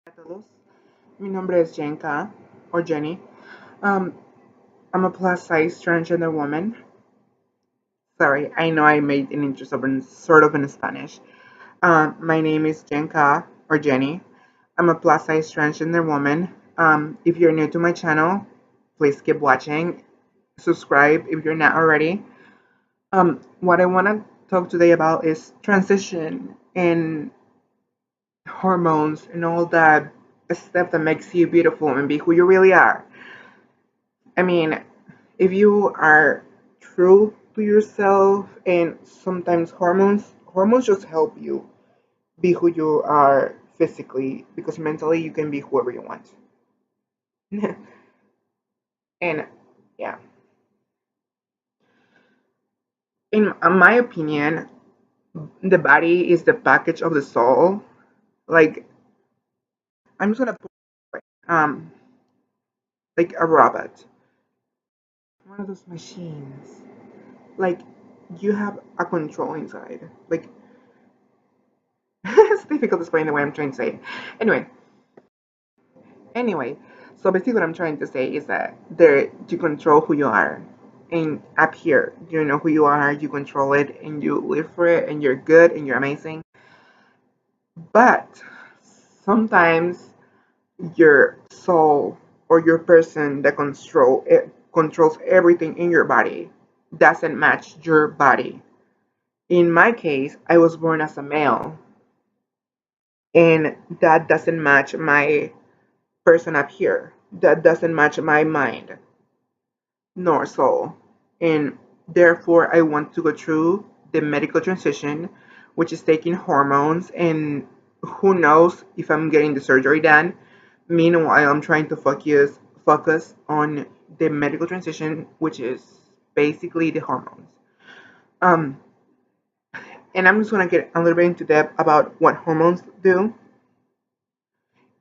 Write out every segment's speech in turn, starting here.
A todos. Mi nombre es Jenka, or Jenny. Um, I'm a plus size transgender woman. Sorry, I know I made an intro sort of in Spanish. My name is Jenka, or Jenny. I'm a plus size transgender woman. If you're new to my channel, please keep watching. Subscribe if you're not already. What I want to talk today about is transition and hormones and all that stuff that makes you beautiful and be who you really are. I mean, if you are true to yourself, and sometimes hormones just help you be who you are physically, because mentally you can be whoever you want. And yeah, in my opinion, the body is the package of the soul. Like, I'm just gonna put um like a robot, one of those machines. Like, you have a control inside. Like, it's difficult to explain the way I'm trying to say it. Anyway, so basically what I'm trying to say is that there you control who you are. And up here, you know who you are, you control it, and you live for it, and you're good, and you're amazing. But sometimes your soul or your person that controls everything in your body doesn't match your body. In my case, I was born as a male, and that doesn't match my person up here. That doesn't match my mind nor soul. And therefore, I want to go through the medical transition, which is taking hormones. And who knows if I'm getting the surgery done. Meanwhile, I'm trying to focus on the medical transition, which is basically the hormones. Um, and I'm just gonna get a little bit into depth about what hormones do.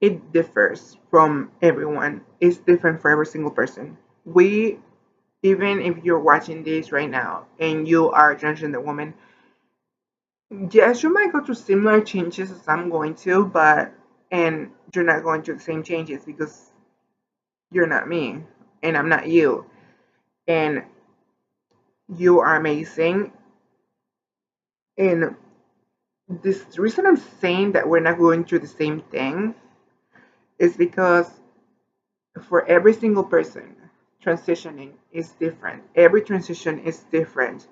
It differs from everyone. It's different for every single person. We Even if you're watching this right now and you are a transgender woman, yes, you might go through similar changes as I'm going to, but and you're not going through the same changes because you're not me and I'm not you. And you are amazing. And this reason I'm saying that we're not going through the same thing is because for every single person, transitioning is different. Every transition is different.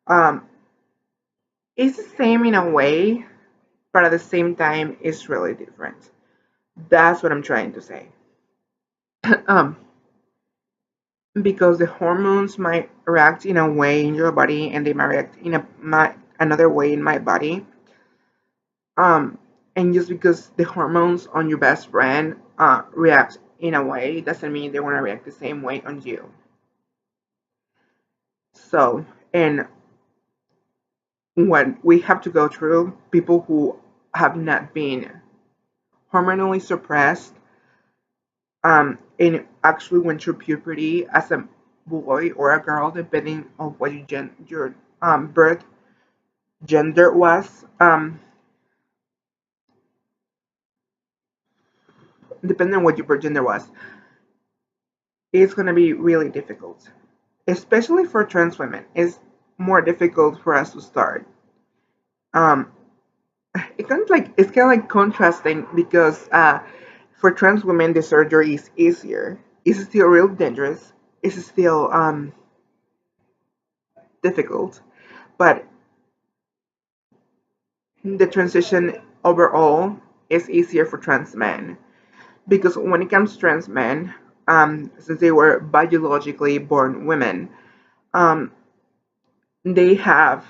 Um, it's the same in a way, but at the same time, it's really different. That's what I'm trying to say. um, because the hormones might react in a way in your body, and they might react in another way in my body. Um, and just because the hormones on your best friend react in a way doesn't mean they want to react the same way on you. So, and what we have to go through, people who have not been hormonally suppressed, and actually went through puberty as a boy or a girl, depending on what your birth gender was. Depending on what your birth gender was, it's gonna be really difficult, especially for trans women. It's more difficult for us to start. Um, it's kind of like contrasting because for trans women the surgery is easier. It's still real dangerous. It's still difficult, but the transition overall is easier for trans men because when it comes to trans men, since they were biologically born women, um, they have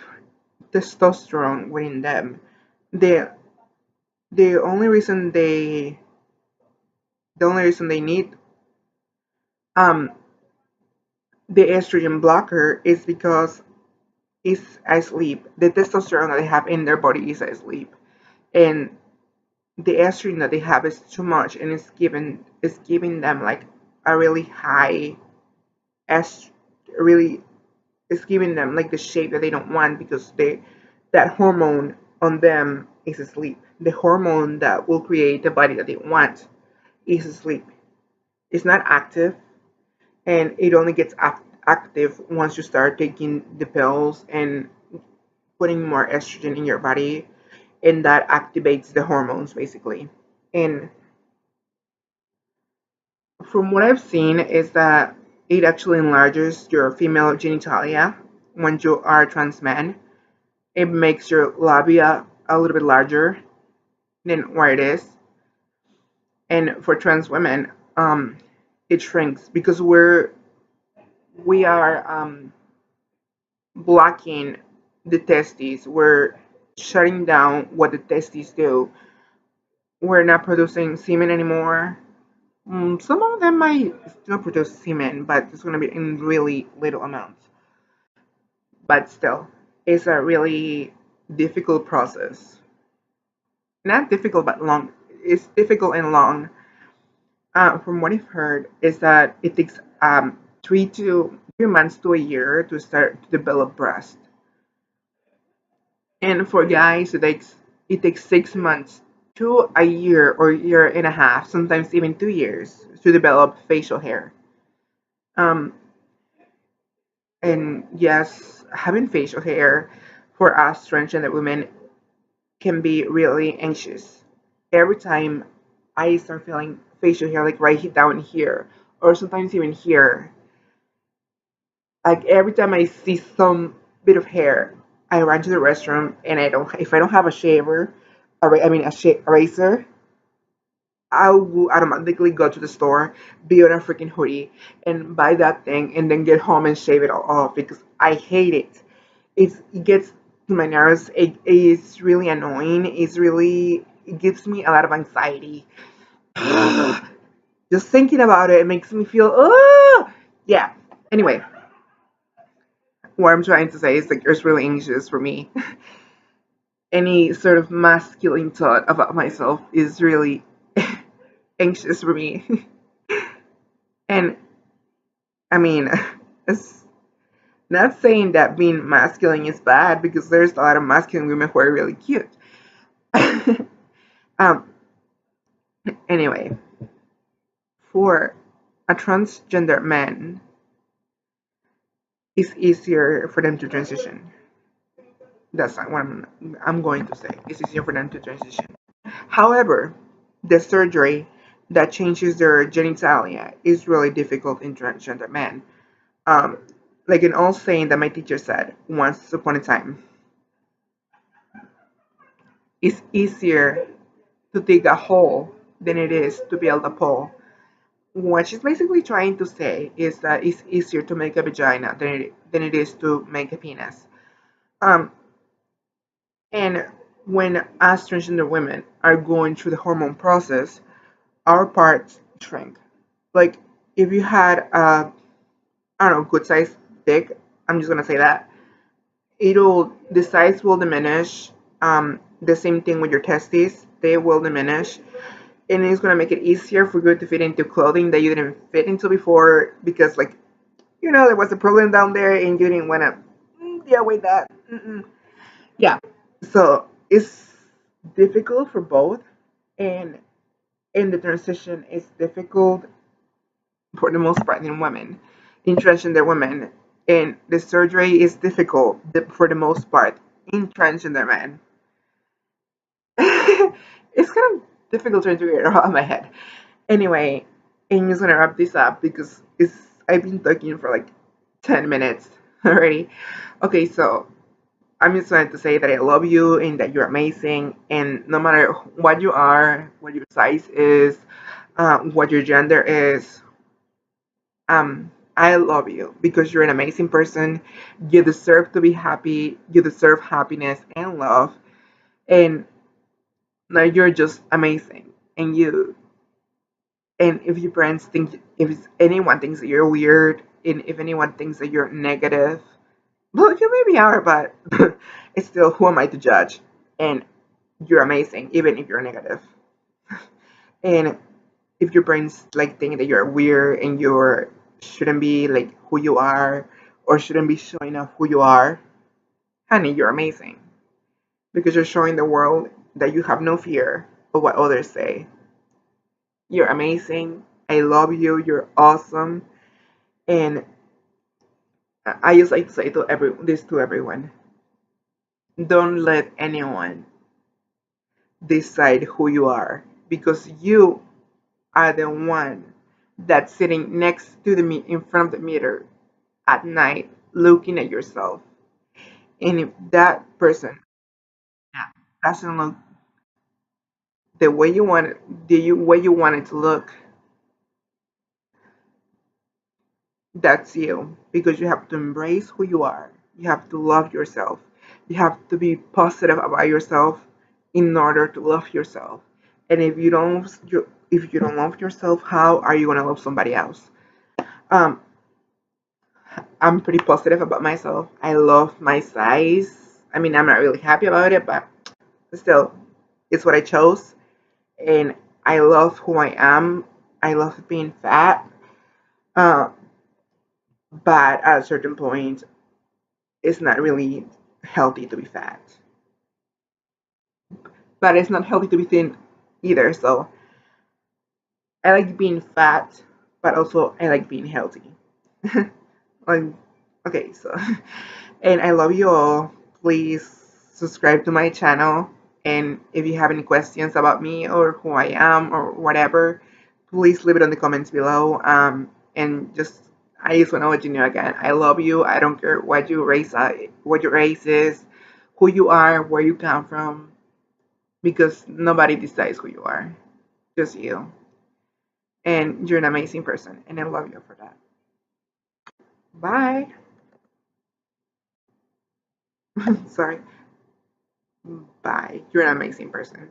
testosterone within them. The the only reason they need um, the estrogen blocker is because it's asleep. The testosterone that they have in their body is asleep, and the estrogen that they have is too much, and it's giving them like a really high est really it's giving them like the shape that they don't want because that hormone on them is asleep. the hormone that will create the body that they want is asleep. It's not active, and it only gets active once you start taking the pills and putting more estrogen in your body, and that activates the hormones basically. And from what I've seen is that it actually enlarges your female genitalia when you are a trans man. It makes your labia a little bit larger than what it is. And for trans women, it shrinks because we are blocking the testes. We're shutting down what the testes do. We're not producing semen anymore. Some of them might still produce semen, but it's going to be in really little amounts. But still, it's a really difficult process. Not difficult, but long. It's difficult and long. From what I've heard, is that it takes 3 months to a year to start to develop breast. And for guys, it takes 6 months to a year or year and a half, sometimes even 2 years, to develop facial hair. Um, and yes, having facial hair for us transgender women can be really anxious. Every time I start feeling facial hair, like right down here, or sometimes even here, like every time I see some bit of hair, I run to the restroom and if I don't have a shaver, a razor, I will automatically go to the store, be on a freaking hoodie, and buy that thing, and then get home and shave it all off because I hate it. It gets to my nerves. It's really annoying. It gives me a lot of anxiety. Just thinking about it, it makes me feel, yeah. Anyway, what I'm trying to say is like it's really anxious for me. Any sort of masculine thought about myself is really anxious for me. And I mean, it's not saying that being masculine is bad because there's a lot of masculine women who are really cute. um, anyway, for a transgender man, it's easier for them to transition. That's not what I'm going to say. It's easier for them to transition. However, the surgery that changes their genitalia is really difficult in transgender men. Um, like an old saying that my teacher said once upon a time, it's easier to dig a hole than it is to build a pole. What she's basically trying to say is that it's easier to make a vagina than it is to make a penis. Um, and when us transgender women are going through the hormone process, our parts shrink. Like if you had a, I don't know, good size dick, I'm just gonna say that, the size will diminish. The same thing with your testes, they will diminish, and it's gonna make it easier for you to fit into clothing that you didn't fit into before because like there was a problem down there and you didn't wanna deal with that. Yeah, so it's difficult for both, and in the transition it's difficult for the most part in women, in transgender women, and the surgery is difficult for the most part in transgender men. It's kind of difficult trying to get it out of my head. Anyway, I'm just gonna wrap this up because I've been talking for like 10 minutes already. Okay, so I'm just trying to say that I love you and that you're amazing, and no matter what you are, what your size is, what your gender is, I love you because you're an amazing person. You deserve to be happy. You deserve happiness and love. And now you're just amazing. And if your friends think, if anyone thinks that you're weird, and if anyone thinks that you're negative, well, you maybe are, but it's still, who am I to judge? And you're amazing, even if you're negative. And if your brains like think that you're weird and you shouldn't be like who you are or shouldn't be showing off who you are, honey, you're amazing because you're showing the world that you have no fear of what others say. You're amazing. I love you. You're awesome. And I just like to say to this to everyone: don't let anyone decide who you are, because you are the one that's sitting next to in front of the mirror at night looking at yourself. And if that person, yeah, doesn't look the way you want it, way you want it to look, that's you. Because you have to embrace who you are. You have to love yourself. You have to be positive about yourself in order to love yourself. And if you don't love yourself, how are you gonna love somebody else? Um, I'm pretty positive about myself. I love my size. I mean, I'm not really happy about it, but still, it's what I chose. And I love who I am. I love being fat. Uh, but at a certain point, it's not really healthy to be fat. But it's not healthy to be thin either. So I like being fat, but also I like being healthy. Like, okay, so, and I love you all. Please subscribe to my channel. And if you have any questions about me or who I am or whatever, please leave it in the comments below. And I just want to let you know again, I love you. I don't care what your race is, who you are, where you come from, because nobody decides who you are, just you. And you're an amazing person, and I love you for that. Bye. Sorry. Bye. You're an amazing person.